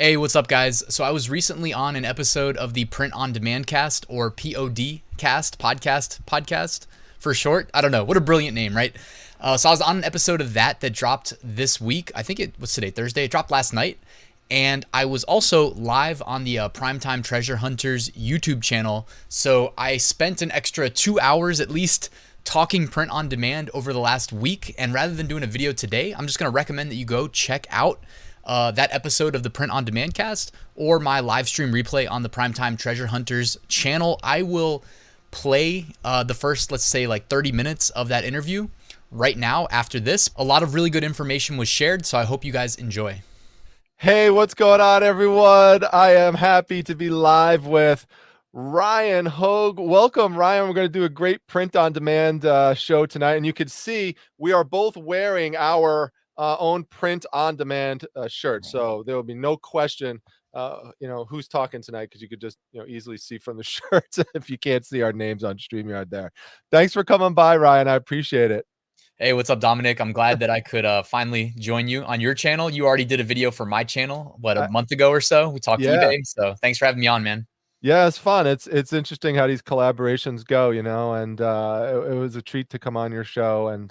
Hey, what's up, guys? So I was recently on an episode of the Print on Demand cast, or POD cast, podcast for short. I don't know. What a brilliant name, right? So I was on an episode of that dropped this week. I think it was today, Thursday. It dropped last night. And I was also live on the Primetime Treasure Hunters YouTube channel. So I spent an extra 2 hours at least talking print on demand over the last week. And rather than doing a video today, I'm just going to recommend that you go check out that episode of the Print on Demand cast or my live stream replay on the Primetime Treasure Hunters channel. I will play the first, let's say, like 30 minutes of that interview right now after this. A lot of really good information was shared, so I hope you guys enjoy. Hey, what's going on, everyone? I am happy to be live with Ryan Hogue. Welcome, Ryan. We're going to do a great print on demand show tonight. And you can see we are both wearing our own print on demand shirt. So there will be no question, who's talking tonight, because you could just, easily see from the shirts if you can't see our names on StreamYard there. Thanks for coming by, Ryan. I appreciate it. Hey, what's up, Dominic? I'm glad that I could finally join you on your channel. You already did a video for my channel, a month ago or so. We talked eBay, so thanks for having me on, man. Yeah, it's fun. It's interesting how these collaborations go, and it was a treat to come on your show. And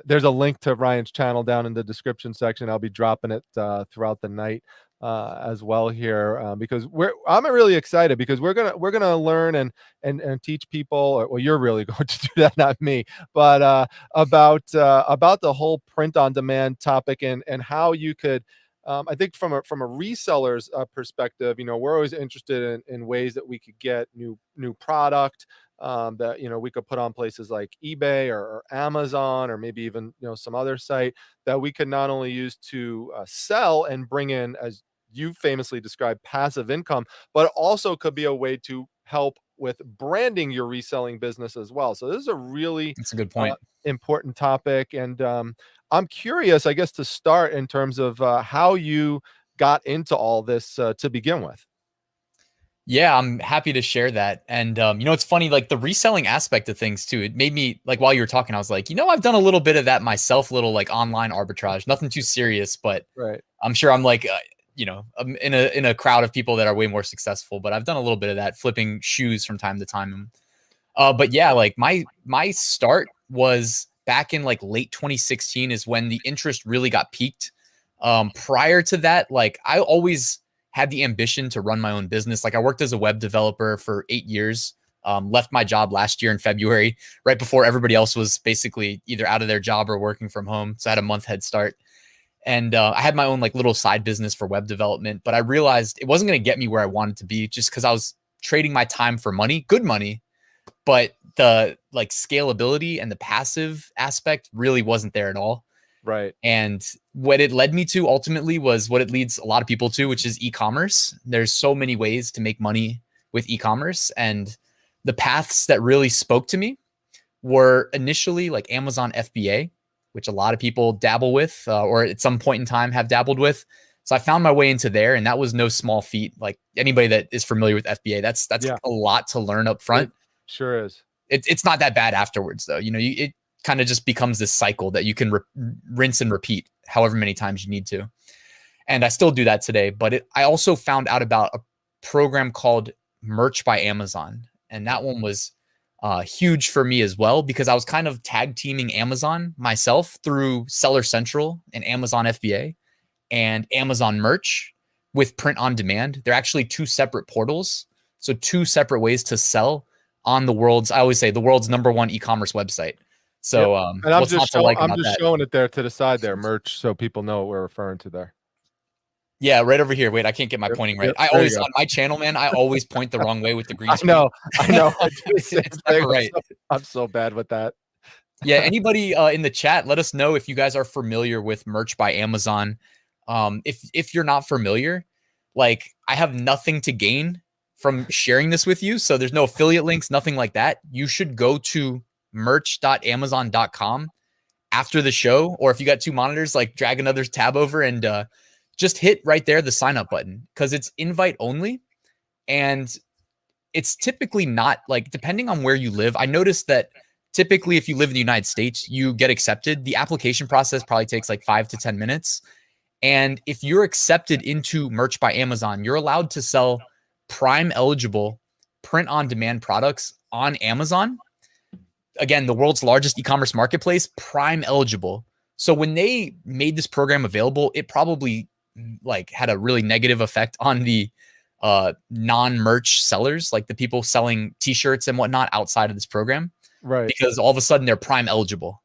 there's a link to Ryan's channel down in the description section. I'll be dropping it throughout the night as well here, because I'm really excited, because we're gonna learn and teach people. Well, you're really going to do that, not me, but about the whole print on demand topic and how you could. I think from a reseller's perspective, we're always interested in ways that we could get new product that we could put on places like eBay or Amazon, or maybe even some other site that we could not only use to sell and bring in, as you famously described, passive income, but also could be a way to help with branding your reselling business as well. So this is a really That's a good point. important topic, and I'm curious, I guess, to start in terms of how you got into all this to begin with. Yeah, I'm happy to share that. And it's funny, like the reselling aspect of things too. It made me, like, while you were talking, I was like, I've done a little bit of that myself, little like online arbitrage, nothing too serious, but Right. I'm sure I'm like, I'm in a crowd of people that are way more successful, but I've done a little bit of that, flipping shoes from time to time. But yeah, like my start was back in like late 2016 is when the interest really got peaked. Prior to that, like I always had the ambition to run my own business. Like I worked as a web developer for 8 years, left my job last year in February, right before everybody else was basically either out of their job or working from home. So I had a month head start. And I had my own like little side business for web development, but I realized it wasn't going to get me where I wanted to be, just because I was trading my time for money, good money, but the like scalability and the passive aspect really wasn't there at all. Right. And what it led me to ultimately was what it leads a lot of people to, which is e-commerce. There's so many ways to make money with e-commerce, and the paths that really spoke to me were initially like Amazon FBA, which a lot of people dabble with, or at some point in time have dabbled with. So I found my way into there, and that was no small feat. Like anybody that is familiar with FBA, that's a lot to learn up front. It sure is. It's not that bad afterwards, though. It kind of just becomes this cycle that you can rinse and repeat however many times you need to. And I still do that today. But I also found out about a program called Merch by Amazon. And that one was huge for me as well, because I was kind of tag teaming Amazon myself through Seller Central and Amazon FBA and Amazon Merch with Print on Demand. They're actually two separate portals. So two separate ways to sell on the world's, I always say, the world's #1 e-commerce website. So, and I'm just showing it there to the side there, Merch, so people know what we're referring to there. Yeah, right over here. Wait, I can't get my pointing right. Yep, I always, on my channel, man, I always point the wrong way with the green screen. I know. It's never right. I'm so bad with that. Yeah, anybody in the chat, let us know if you guys are familiar with Merch by Amazon. If you're not familiar, like I have nothing to gain from sharing this with you. So there's no affiliate links, nothing like that. You should go to merch.amazon.com after the show, or if you got two monitors, like drag another tab over and just hit right there the sign up button, because it's invite only. And it's typically not, like, depending on where you live, I noticed that typically if you live in the United States, you get accepted. The application process probably takes like 5 to 10 minutes. And if you're accepted into Merch by Amazon, you're allowed to sell Prime eligible print on demand products on Amazon. Again, the world's largest e-commerce marketplace, Prime eligible. So when they made this program available, it probably like had a really negative effect on the non-merch sellers, like the people selling t-shirts and whatnot outside of this program, Right. because all of a sudden they're Prime eligible,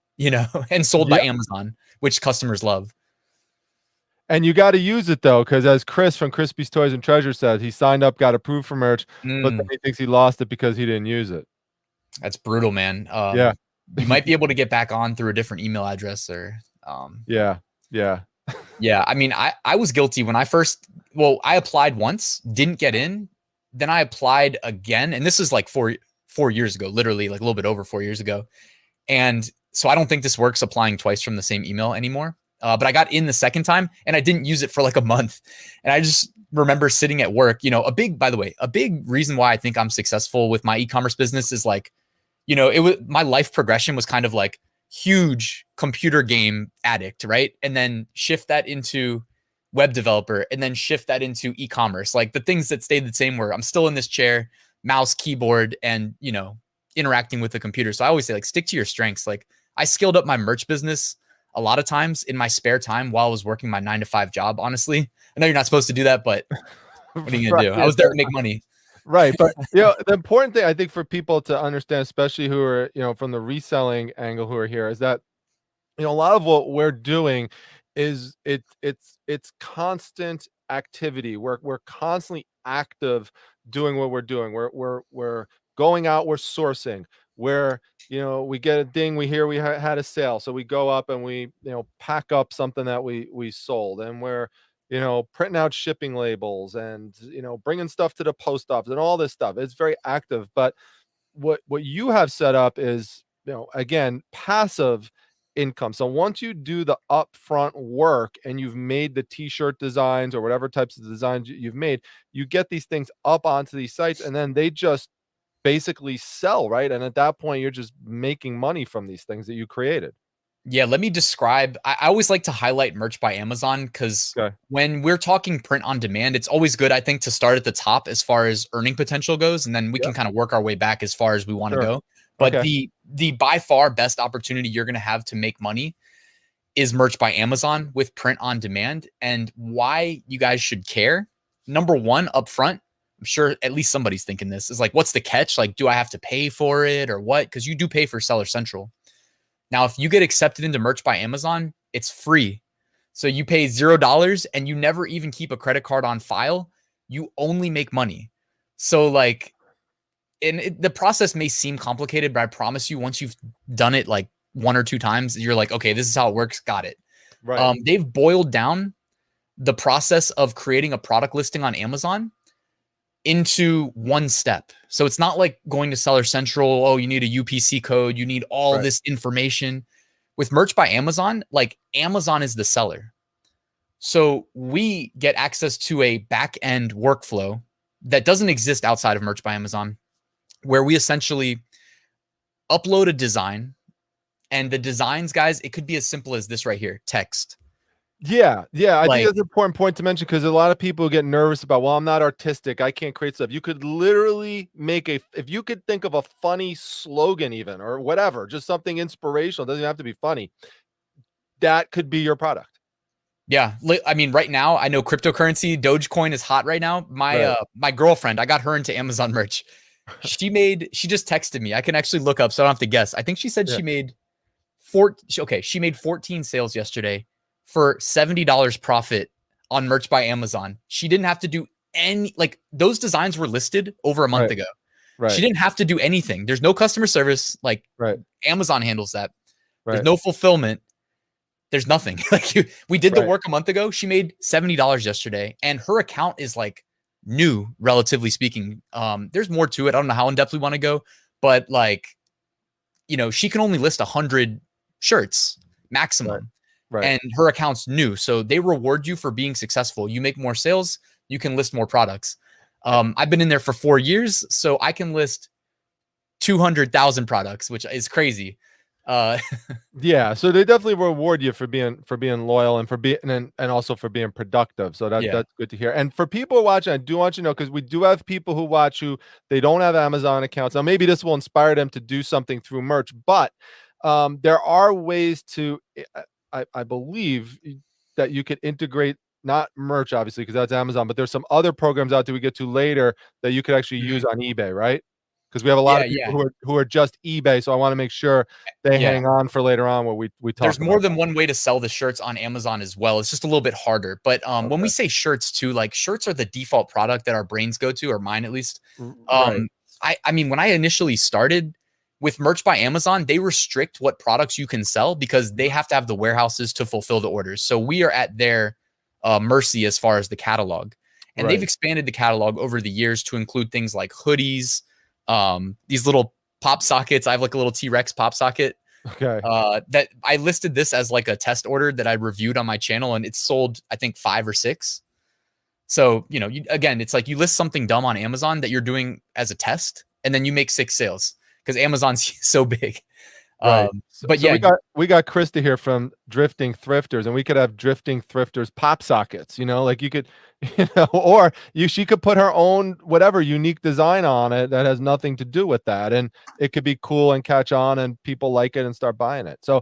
and sold by Yeah. Amazon, which customers love. And you got to use it though, because as Chris from Crispy's Toys and Treasure says, he signed up, got approved for merch, but then he thinks he lost it because he didn't use it. That's brutal, man. Yeah. You might be able to get back on through a different email address or Yeah. Yeah. I mean, I was guilty when I applied once, didn't get in. Then I applied again. And this is like four years ago, literally like a little bit over 4 years ago. And so I don't think this works applying twice from the same email anymore. But I got in the second time and I didn't use it for like a month. And I just remember sitting at work, by the way, a big reason why I think I'm successful with my e-commerce business is like, my life progression was kind of like huge computer game addict, right? And then shift that into web developer and then shift that into e-commerce. Like the things that stayed the same were I'm still in this chair, mouse, keyboard, and, interacting with the computer. So I always say like, stick to your strengths. Like I scaled up my merch business a lot of times in my spare time while I was working my 9-to-5 job. Honestly, I know you're not supposed to do that, but what are you going to do? I was there to make money. Right. But, the important thing I think for people to understand, especially who are, from the reselling angle who are here, is that, a lot of what we're doing is it's constant activity. We're constantly active doing what we're doing. We're going out, we're sourcing, we get a ding, we hear we had a sale. So we go up and we, pack up something that we sold, and we're, printing out shipping labels and, bringing stuff to the post office and all this stuff. It's very active. But what you have set up is, again, passive income. So once you do the upfront work and you've made the t-shirt designs or whatever types of designs you've made, you get these things up onto these sites and then they just basically sell, right? And at that point, you're just making money from these things that you created. Yeah, let me describe. I always like to highlight Merch by Amazon because when we're talking print on demand, it's always good, I think, to start at the top as far as earning potential goes, and then we can kind of work our way back as far as we want to go. But the by far best opportunity you're going to have to make money is Merch by Amazon with print on demand. And why you guys should care, number one, upfront, I'm sure at least somebody's thinking this, is like, what's the catch? Like, do I have to pay for it or what? Because you do pay for Seller Central. Now, if you get accepted into Merch by Amazon, it's free. So you pay $0 and you never even keep a credit card on file. You only make money. So like, the process may seem complicated, but I promise you, once you've done it like 1 or 2 times, you're like, okay, this is how it works. Got it. Right. They've boiled down the process of creating a product listing on Amazon into one step. So it's not like going to Seller Central. Oh, you need a UPC code. You need all this information. With Merch by Amazon, like Amazon is the seller. So we get access to a back-end workflow that doesn't exist outside of Merch by Amazon, where we essentially upload a design, and the designs, guys, it could be as simple as this right here, text. Yeah. I think that's an important point to mention because a lot of people get nervous about, well, I'm not artistic, I can't create stuff. You could literally make if you could think of a funny slogan even or whatever, just something inspirational, doesn't have to be funny. That could be your product. Yeah. I mean, right now, I know cryptocurrency, Dogecoin is hot right now. My girlfriend, I got her into Amazon merch. She just texted me. I can actually look up so I don't have to guess. I think she said she made 14 sales yesterday for $70 profit on Merch by Amazon. She didn't have to do those designs were listed over a month ago. Right. She didn't have to do anything. There's no customer service. Amazon handles that. Right. There's no fulfillment. There's nothing. We did the work a month ago. She made $70 yesterday, and her account is like new, relatively speaking. There's more to it. I don't know how in depth we want to go, but she can only list 100 shirts maximum. Right. And her account's new. So they reward you for being successful. You make more sales, you can list more products. I've been in there for 4 years, so I can list 200,000 products, which is crazy. Uh, Yeah, so they definitely reward you for being loyal and for being and also for being productive. So yeah, that's good to hear. And for people watching, I do want you to know because we do have people who watch who they don't have Amazon accounts. Now maybe this will inspire them to do something through merch, but there are ways to I believe that you could integrate not merch obviously because that's Amazon, but there's some other programs out there we get to later that you could actually use mhm. on eBay, right? Because we have a lot Yeah, of people yeah, who are just eBay, so I want to make sure they yeah. hang on for later on where we There's talk more about than one way to sell the shirts on Amazon as well. It's just a little bit harder. But that. when we Okay. say shirts too, like shirts are the default product that our brains go to, or mine at least. Right. Um, I mean, when I initially started with merch by Amazon, they restrict what products you can sell because they have to have the warehouses to fulfill the orders. So we are at their mercy as far as the catalog. And they've Right. expanded the catalog over the years to include things like hoodies, these little pop sockets. I have like a little T-Rex pop socket Okay. that I listed this as like a test order that I reviewed on my channel, and it's sold I think 5 or 6. So again, it's like you list something dumb on Amazon that you're doing as a test, and then you make 6 sales because Amazon's so big. Right. So, But so yeah, we got Krista here from Drifting Thrifters, and we could have Drifting Thrifters pop sockets. Like you could, or she could put her own whatever unique design on it that has nothing to do with that, and it could be cool and catch on, and people like it and start buying it. So,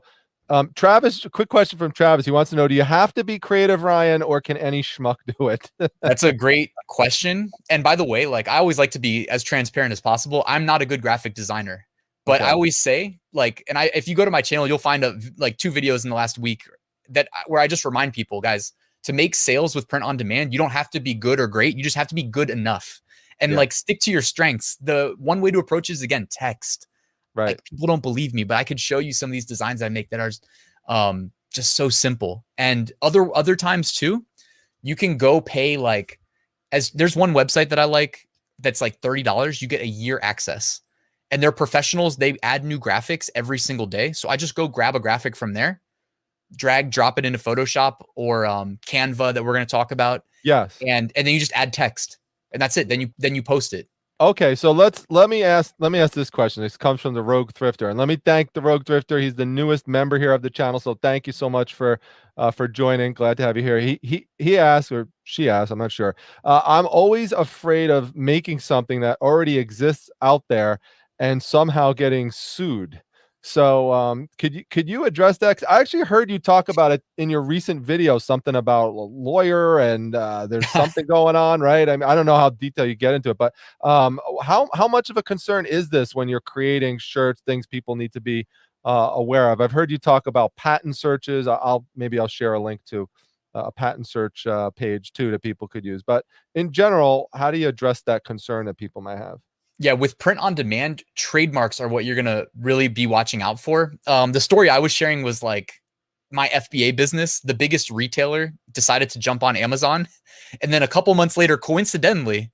Travis, a quick question from Travis. He wants to know: do you have to be creative, Ryan, or can any schmuck do it? that's a great question. And by the way, like I always like to be as transparent as possible. I'm not a good graphic designer, but I Okay. always say like, and if you go to my channel, you'll find like 2 videos in the last week that where I just remind people, guys, to make sales with print on demand, you don't have to be good or great. You just have to be good enough and Yeah. like stick to your strengths. The one way to approach is again, text. Right. Like people don't believe me, but I could show you some of these designs I make that are just so simple. And other times too, you can go pay like as there's one website that I like that's like $30. You get a year access. And they're professionals. They add new graphics every single day. So I just go grab a graphic from there, drag, drop it into Photoshop or Canva that we're going to talk about, Yes. and then you just add text, and that's it. Then you post it. Okay, so let me ask this question. This comes from the Rogue Thrifter, and let me thank the Rogue Thrifter. He's the newest member here of the channel, so thank you so much for joining. Glad to have you here. He asked or she asked, I'm not sure. I'm always afraid of making something that already exists out there and somehow getting sued. So could you address that? 'Cause I actually heard you talk about it in your recent video, something about a lawyer and there's something going on, right? I mean, I don't know how detailed you get into it, but how much of a concern is this when you're creating shirts, things people need to be aware of? I've heard you talk about patent searches. Maybe I'll share a link to a patent search page too that people could use. But in general, how do you address that concern that people might have? Yeah, with print on demand, trademarks are what you're gonna really be watching out for. The story I was sharing was like my FBA business, the biggest retailer decided to jump on Amazon, and then a couple months later, coincidentally,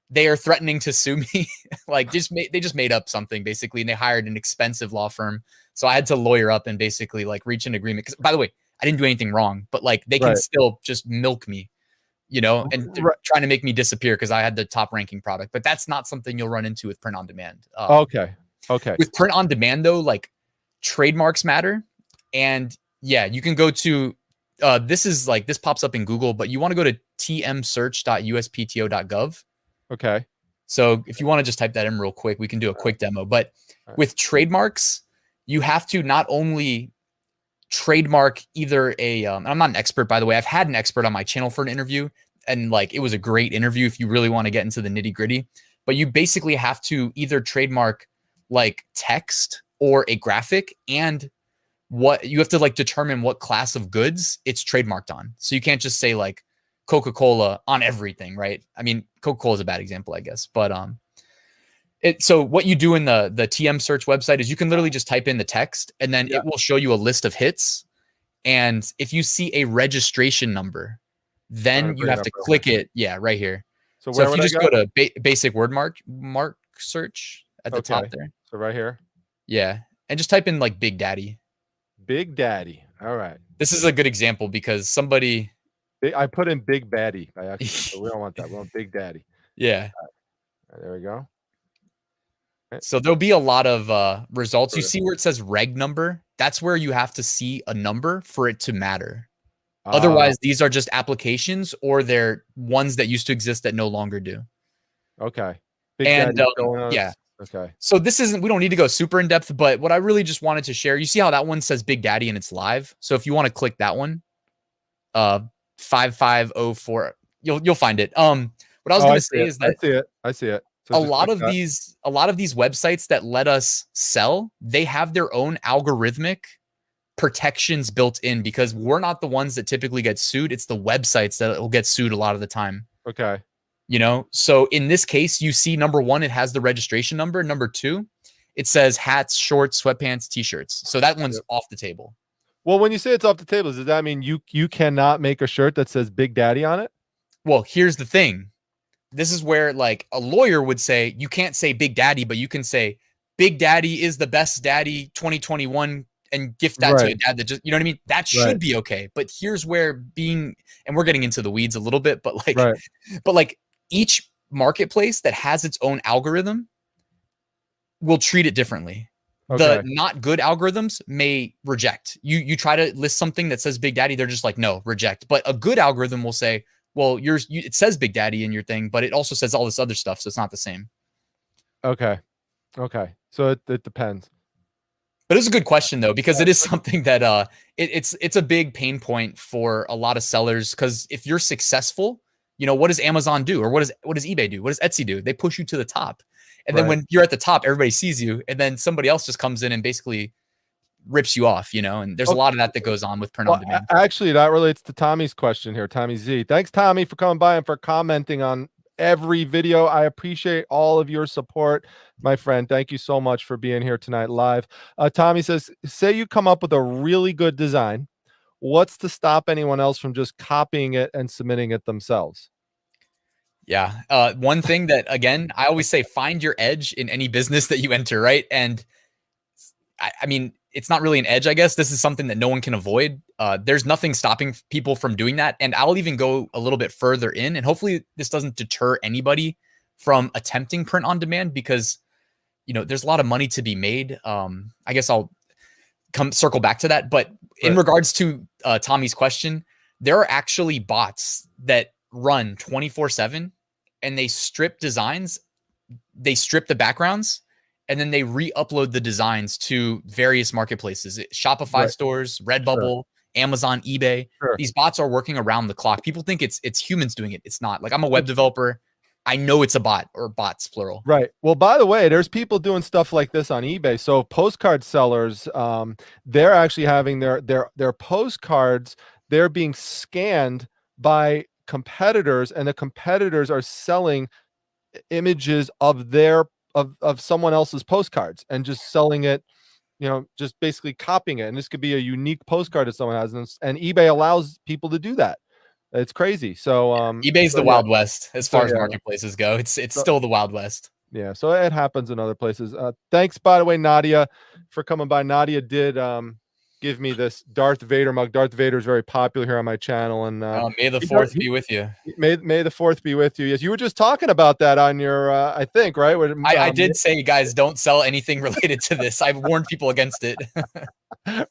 they are threatening to sue me. Like they just made up something basically, and they hired an expensive law firm. So I had to lawyer up and basically like reach an agreement. Because by the way, I didn't do anything wrong, but like they can Right. still just milk me, and they're Right. trying to make me disappear because I had the top ranking product. But that's not something you'll run into with print on demand. Okay. Okay. With print on demand though, like trademarks matter, and yeah, you can go to this pops up in Google, but you want to go to tmsearch.uspto.gov. Okay. So if you want to just type that in real quick, we can do a quick demo. But All right. with trademarks, you have to not only trademark either I'm not an expert, by the way. I've had an expert on my channel for an interview, and like it was a great interview if you really want to get into the nitty gritty. But you basically have to either trademark like text or a graphic, and what you have to like determine what class of goods it's trademarked on. So you can't just say like Coca-Cola on everything, right? I mean, Coca-Cola is a bad example, I guess, but so what you do in the TM search website is you can literally just type in the text and then Yeah. it will show you a list of hits. And if you see a registration number, All right, then you bring it have up to real quick. click it. Yeah, right here. So So where if would you I just go? go to basic word mark search at the top Okay. there. So right here. Yeah. And just type in like Big Daddy. Big Daddy. All right. This is a good example because somebody, I put in Big Baddie by accident, but we don't want that. We want Big Daddy. yeah. All right, there we go. So there'll be a lot of results. You see where it says reg number? That's where you have to see a number for it to matter. Ah, Otherwise, these are just applications or they're ones that used to exist that no longer do. okay. Big And Daddy yeah, donuts. Okay. so this isn't, we don't need to go super in depth, but what I really just wanted to share, you see how that one says Big Daddy and it's live. So if you want to click that one, 5504, you'll find it. What I was Oh, going I to see say it. is I that see it. I see it. So a just lot click of that. these websites that let us sell, they have their own algorithmic protections built in because we're not the ones that typically get sued. It's the websites that will get sued a lot of the time. Okay. So in this case, you see number one, it has the registration number. Number two, it says hats, shorts, sweatpants, t-shirts. So that one's Yep. off the table. Well, when you say it's off the table, does that mean you cannot make a shirt that says Big Daddy on it? Well, here's the thing. This is where like a lawyer would say, you can't say Big Daddy, but you can say Big Daddy is the best daddy 2021 and gift that to Right. a dad that just, you know what I mean? That Right. should be okay. But here's where being, and we're getting into the weeds a little bit, Right. but like each marketplace that has its own algorithm will treat it differently. The Okay. not good algorithms may reject. You try to list something that says Big Daddy, they're just like, no, reject. But a good algorithm will say, well, it says Big Daddy in your thing, but it also says all this other stuff, so it's not the same. Okay. Okay. So it depends. But it's a good question though, because it is something that it's a big pain point for a lot of sellers. Because if you're successful, what does Amazon do, or what does eBay do, what does Etsy do? They push you to the top, and then Right. when you're at the top, everybody sees you, and then somebody else just comes in and basically rips you off. And there's a Okay. lot of that goes on with print on Well, demand. actually, that relates to Tommy's question here, Tommy Z. Thanks, Tommy, for coming by and for commenting on every video. I appreciate all of your support, my friend. Thank you so much for being here tonight live. Tommy says, say you come up with a really good design. What's to stop anyone else from just copying it and submitting it themselves? Yeah. One thing that, again, I always say, find your edge in any business that you enter, right? And I mean, it's not really an edge, I guess. This is something that no one can avoid. There's nothing stopping people from doing that. And I'll even go a little bit further in, and hopefully this doesn't deter anybody from attempting print on demand because, there's a lot of money to be made. I guess I'll circle back to that. But in regards to Tommy's question, there are actually bots that run 24/7 and they strip designs, they strip the backgrounds, and then they re-upload the designs to various marketplaces, Shopify stores, Redbubble, Amazon, eBay. These bots are working around the clock. People think it's humans doing it. It's not. Like, I'm a web developer. I know it's a bot, or bots plural. Right. Well, by the way, there's people doing stuff like this on eBay. So postcard sellers, they're actually having their postcards, they're being scanned by competitors, and the competitors are selling images of of someone else's postcards and just selling it, just basically copying it. And this could be a unique postcard that someone has, and eBay allows people to do that. It's crazy. So eBay's the Wild West as far as yeah. marketplaces go. It's still the Wild West. Yeah, so it happens in other places. Thanks, by the way, Nadia, for coming by. Nadia did give me this Darth Vader mug. Darth Vader is very popular here on my channel, and May the fourth be with you. May the fourth be with you. Yes, you were just talking about that on your, I think, right? I did say, guys, don't sell anything related to this. I've warned people against it.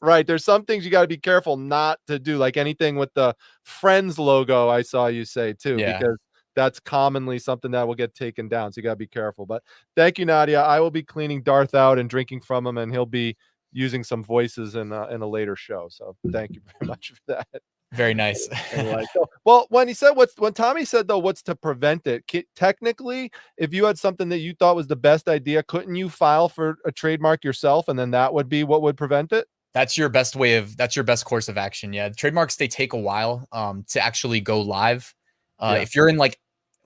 Right. There's some things you got to be careful not to do, like anything with the Friends logo. I saw you say too, because that's commonly something that will get taken down. So you got to be careful. But thank you, Nadia. I will be cleaning Darth out and drinking from him, and he'll be using some voices in a later show. So thank you very much for that. Very nice. Anyway, well, when Tommy said though, what's to prevent it? Technically, if you had something that you thought was the best idea, couldn't you file for a trademark yourself, and then that would be what would prevent it? That's your best course of action. Yeah. Trademarks, they take a while to actually go live. If you're in I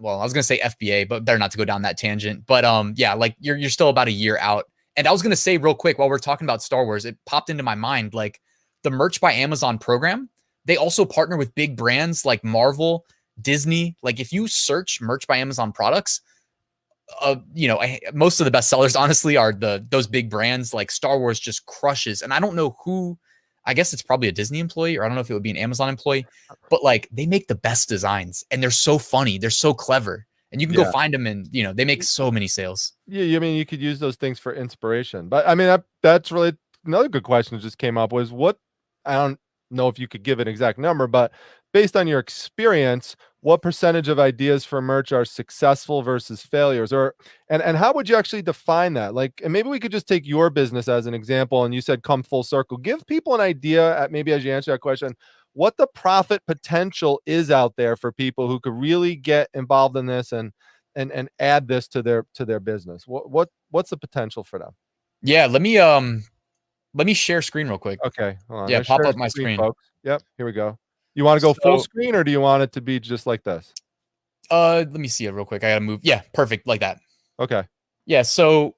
was gonna say FBA, but better not to go down that tangent. But yeah, like you're still about a year out. And I was gonna say real quick, while we're talking about Star Wars, it popped into my mind, like the Merch by Amazon program, they also partner with big brands like Marvel, Disney. Like if you search Merch by Amazon products, most of the best sellers honestly are those big brands. Like Star Wars just crushes. And I don't know who, I guess it's probably a Disney employee, or I don't know if it would be an Amazon employee, but like they make the best designs and they're so funny. They're so clever. and you can go Yeah. find them, and they make so many sales. Yeah, I mean, you could use those things for inspiration. But I mean, that's really another good question that just came up was what I don't know if you could give an exact number, but based on your experience, what percentage of ideas for merch are successful versus failures? Or and how would you actually define that? Like, and maybe we could just take your business as an example, and you said come full circle. Give people an idea at maybe as you answer that question, what the profit potential is out there for people who could really get involved in this and add this to their business. What's the potential for them? Yeah, let me share screen real quick. Okay, hold on. Yeah, Let's pop share up my screen, screen. folks. Yep, here we go. You want to go full So, screen or do you want it to be just like this? let me see it real quick. I gotta move. Yeah, perfect, like that. Okay. Yeah, so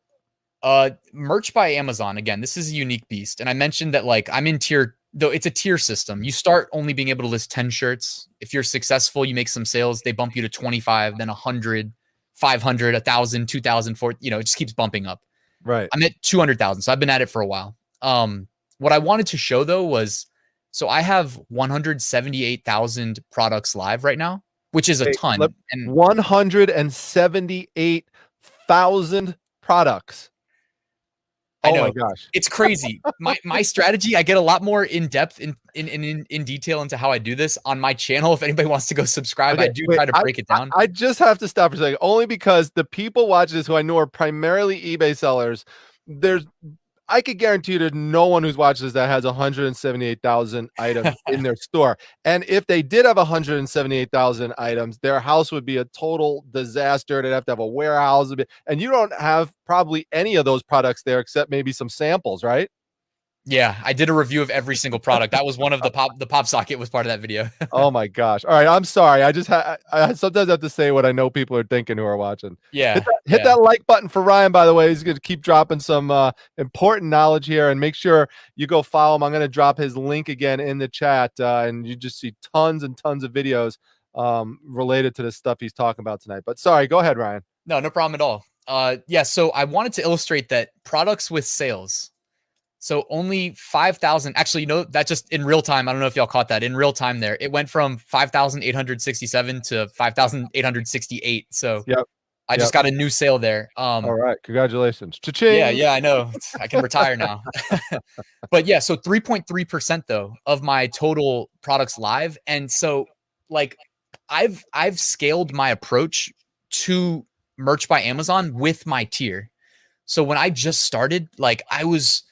merch by Amazon, again, this is a unique beast. And I mentioned that like I'm in tier, though it's a tier system. You start only being able to list 10 shirts. If you're successful, you make some sales, they bump you to 25, then 100, 500, 1,000, 2,000, 4, it just keeps bumping up. Right. I'm at 200,000. So I've been at it for a while. What I wanted to show though was, so I have 178,000 products live right now, which is a Hey, ton. And 178,000 products. I Oh my know gosh. it's crazy. My strategy, I get a lot more in depth in detail into how I do this on my channel. If anybody wants to go subscribe, Okay, I do wait, try to break it down. I just have to stop for a second, only because the people watching this who I know are primarily eBay sellers, I could guarantee you there's no one who's watching this that has 178,000 items in their store. And if they did have 178,000 items, their house would be a total disaster. They'd have to have a warehouse. And you don't have probably any of those products there except maybe some samples, right? Yeah, I did a review of every single product. That was one of the pop socket was part of that video. Oh my gosh. All right. I'm sorry. I sometimes have to say what I know people are thinking who are watching. Yeah. Hit that like button for Ryan, by the way. He's going to keep dropping some important knowledge here, and make sure you go follow him. I'm going to drop his link again in the chat, and you just see tons and tons of videos related to the stuff he's talking about tonight. But sorry, go ahead, Ryan. No problem at all. Yeah, so I wanted to illustrate that products with sales. So only 5,000, actually, that just in real time, I don't know if y'all caught that in real time there. It went from 5,867 to 5,868. So Yep. I just got a new sale there. All right. Congratulations. Cha-ching. Yeah, I know. I can retire now. But yeah, so 3.3% though of my total products live. And so like I've scaled my approach to merch by Amazon with my tier. So when I just started, like I was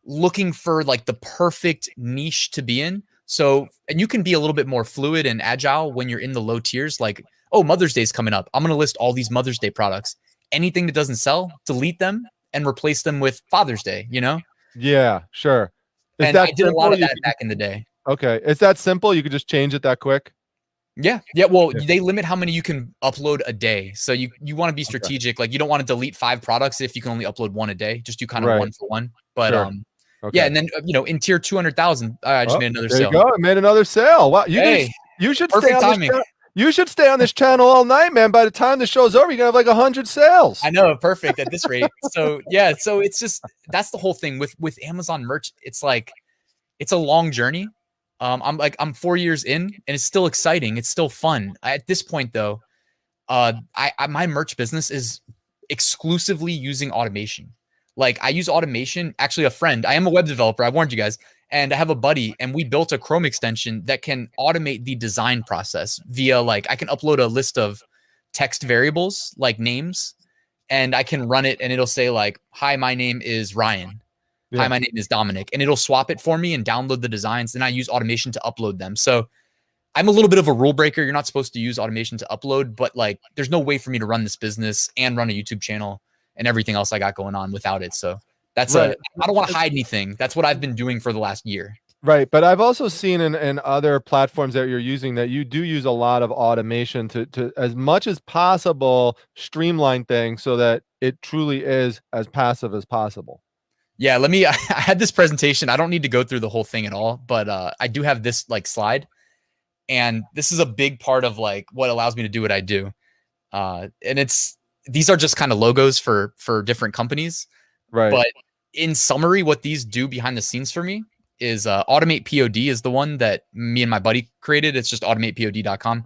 looking for like the perfect niche to be in. So, and you can be a little bit more fluid and agile when you're in the low tiers. Like, oh, Mother's Day's coming up. I'm going to list all these Mother's Day products. Anything that doesn't sell, delete them and replace them with Father's Day, Yeah, sure. And I did a lot of that back in the day. Okay. Is that simple? You could just change it that quick? Yeah. Well, they limit how many you can upload a day. So you want to be strategic. Like you don't want to delete 5 products if you can only upload 1 a day. Just do kind of 1 for 1. But okay. Yeah, and then in tier 200,000, I just made another sale. There you go. I made another sale. Wow, you should stay on this channel. You should stay on this channel all night, man. By the time the show's over, you're gonna have like 100 sales. I know, perfect at this rate. So yeah, so it's just that's the whole thing with Amazon merch. It's like it's a long journey. I'm 4 years in, and it's still exciting. It's still fun. At this point, though, my merch business is exclusively using automation. Like I use automation. Actually, a friend. I am a web developer. I warned you guys. And I have a buddy, and we built a Chrome extension that can automate the design process via like I can upload a list of text variables like names, and I can run it, and it'll say like, "Hi, my name is Ryan. Hi, my name is Dominic," and it'll swap it for me and download the designs. And I use automation to upload them. So I'm a little bit of a rule breaker. You're not supposed to use automation to upload, but like, there's no way for me to run this business and run a YouTube channel and everything else I got going on without it. So that's I don't want to hide anything. That's what I've been doing for the last year. Right. But I've also seen in other platforms that you're using that you do use a lot of automation to as much as possible streamline things so that it truly is as passive as possible. Yeah, I had this presentation. I don't need to go through the whole thing at all, but I do have this like slide. And this is a big part of like what allows me to do what I do. And these are just kind of logos for different companies. Right. But in summary, what these do behind the scenes for me is Automate POD is the one that me and my buddy created. It's just automatepod.com.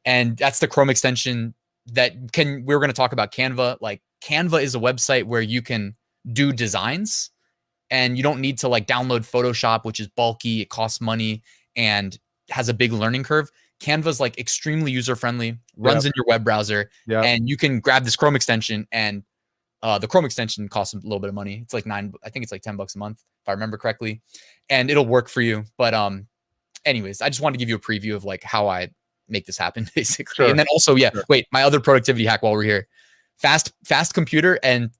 And that's the Chrome extension we're going to talk about Canva. Like Canva is a website where you can do designs and you don't need to like download Photoshop, which is bulky, it costs money and has a big learning curve. Canva's like extremely user-friendly, runs in your web browser, and you can grab this Chrome extension, and the Chrome extension costs a little bit of money. It's like I think it's like $10 a month, if I remember correctly, and it'll work for you. But anyways, I just wanted to give you a preview of like how I make this happen, basically. Sure. And then also, wait, my other productivity hack while we're here, fast computer and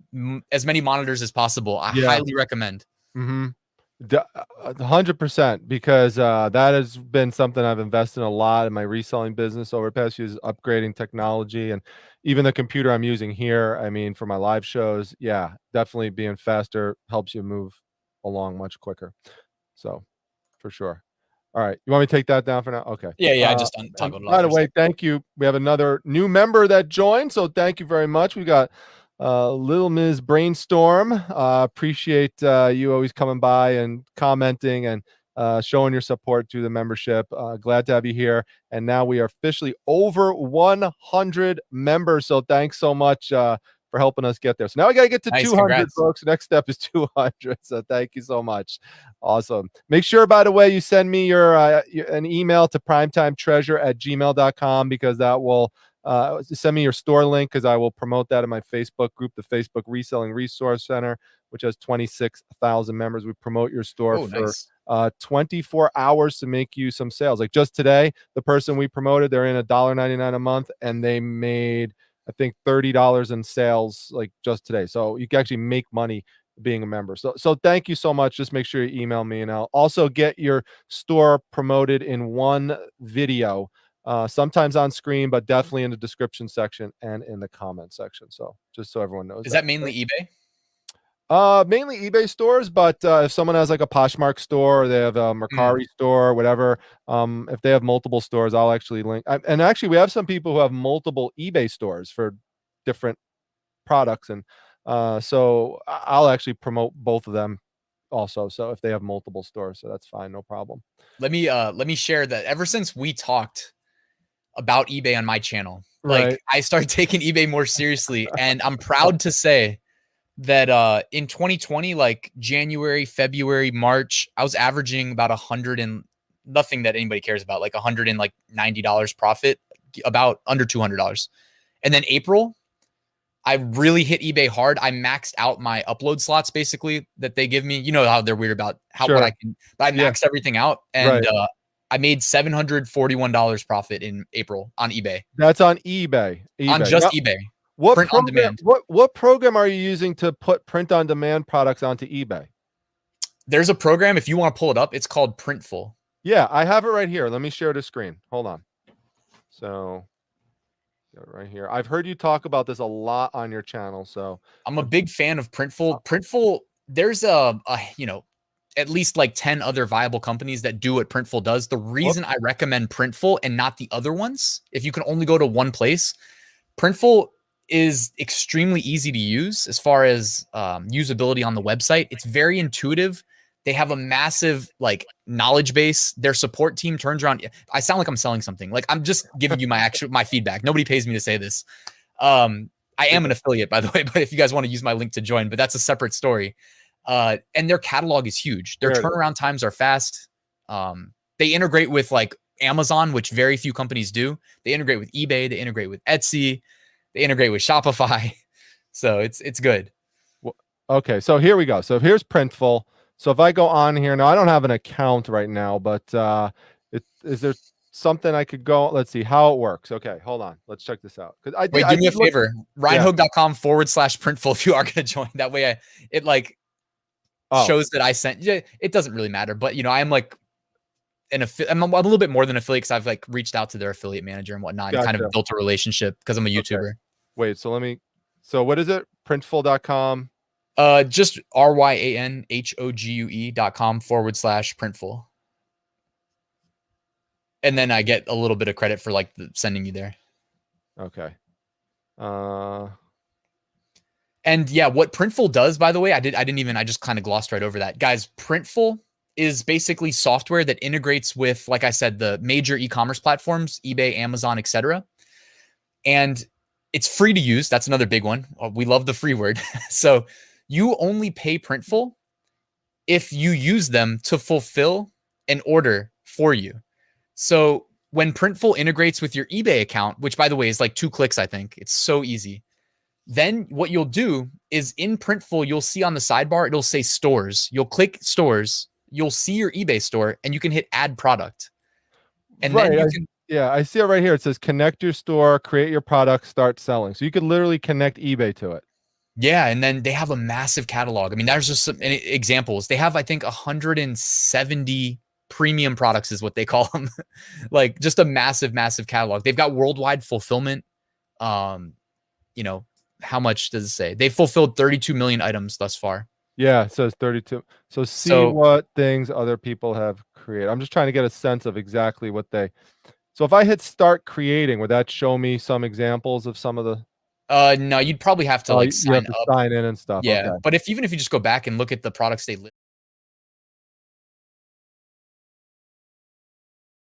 as many monitors as possible. I highly recommend. 100%, because that has been something I've invested in a lot in my reselling business over the past years, upgrading technology, and even the computer I'm using here. I mean, for my live shows, definitely being faster helps you move along much quicker. So for sure. All right. You want me to take that down for now? Okay. Yeah. I just toggled it off. By the way, thank you. We have another new member that joined, so thank you very much. We got Little Ms. Brainstorm. Appreciate you always coming by and commenting and showing your support to the membership. Glad to have you here. And now we are officially over 100 members. So thanks so much for helping us get there. So now we got to get to 200, congrats. Folks. Next step is 200. So thank you so much. Awesome. Make sure, by the way, you send me an email to primetimetreasure@gmail.com, because that will send me your store link, because I will promote that in my Facebook group, the Facebook Reselling Resource Center, which has 26,000 members. We promote your store for 24 hours to make you some sales. Like just today, the person we promoted, they're in $1.99 a month, and they made, I think, $30 in sales like just today. So you can actually make money being a member. So thank you so much. Just make sure you email me, and I'll also get your store promoted in one video. Sometimes on screen, but definitely in the description section and in the comment section. So just so everyone knows. Is that mainly eBay? Mainly eBay stores, but if someone has like a Poshmark store, or they have a Mercari store, or whatever, if they have multiple stores, I'll actually link. And actually, we have some people who have multiple eBay stores for different products, and so I'll actually promote both of them also. So if they have multiple stores, so that's fine, no problem. Let me share that ever since we talked about eBay on my channel, like I started taking eBay more seriously, and I'm proud to say that in 2020, like January, February, March, I was averaging about 100 and nothing that anybody cares about, like $190 profit, about under $200. And then April, I really hit eBay hard. I maxed out my upload slots, basically, that they give me. You know how they're weird about what I can, but I maxed everything out, and I made $741 profit in April on eBay. That's on eBay. On just eBay. What print program, on demand. What program are you using to put print on demand products onto eBay? There's a program, if you want to pull it up, it's called Printful. Yeah, I have it right here. Let me share the screen. Hold on. So right here. I've heard you talk about this a lot on your channel. So I'm a big fan of Printful. Printful, there's at least like 10 other viable companies that do what Printful does. The reason I recommend Printful and not the other ones, if you can only go to one place, Printful is extremely easy to use as far as usability on the website. It's very intuitive. They have a massive like knowledge base. Their support team turns around. I sound like I'm selling something. Like I'm just giving you my feedback. Nobody pays me to say this. I am an affiliate, by the way, but if you guys want to use my link to join, but that's a separate story. And their catalog is huge. Their turnaround times are fast. They integrate with like Amazon, which very few companies do. They integrate with eBay. They integrate with Etsy. They integrate with Shopify. So it's good. Okay, so here we go. So here's Printful. So if I go on here now, I don't have an account right now, but is there something I could go? Let's see how it works. Okay, hold on. Let's check this out. Do me a favor. RyanHogue.com/Printful if you are going to join. That way it shows that I sent. Yeah, it doesn't really matter, but I'm like I'm a little bit more than affiliate, because I've like reached out to their affiliate manager and whatnot, and kind of built a relationship because I'm a YouTuber. Okay. Wait, so what is it? Printful.com. Just RyanHogue.com/Printful. And then I get a little bit of credit for like sending you there. Okay. And yeah, what Printful does, by the way, I just kind of glossed right over that. Guys, Printful is basically software that integrates with, like I said, the major e-commerce platforms, eBay, Amazon, etc. And It's free to use. That's another big one. We love the free word. So you only pay Printful if you use them to fulfill an order for you. So when Printful integrates with your eBay account, which by the way is like 2 clicks, I think it's so easy. Then what you'll do is in Printful, you'll see on the sidebar, it'll say stores. You'll click stores, you'll see your eBay store, and you can hit add product. And then you can, yeah, I see it right here. It says connect your store, create your product, start selling. So you could literally connect eBay to it. yeah, and then they have a massive catalog. I mean, there's just some examples. They have, I think, 170 premium products is what they call them. Like just a massive, massive catalog. They've got worldwide fulfillment. You know, how much does it say? They've fulfilled 32 million items thus far. Yeah, it says 32. So see what things other people have created. I'm just trying to get a sense of exactly what they. So if I hit start creating, would that show me some examples of some of the? No, you'd probably have to like you have sign to up. sign in and stuff. Yeah, Okay. but even if you just go back and look at the products they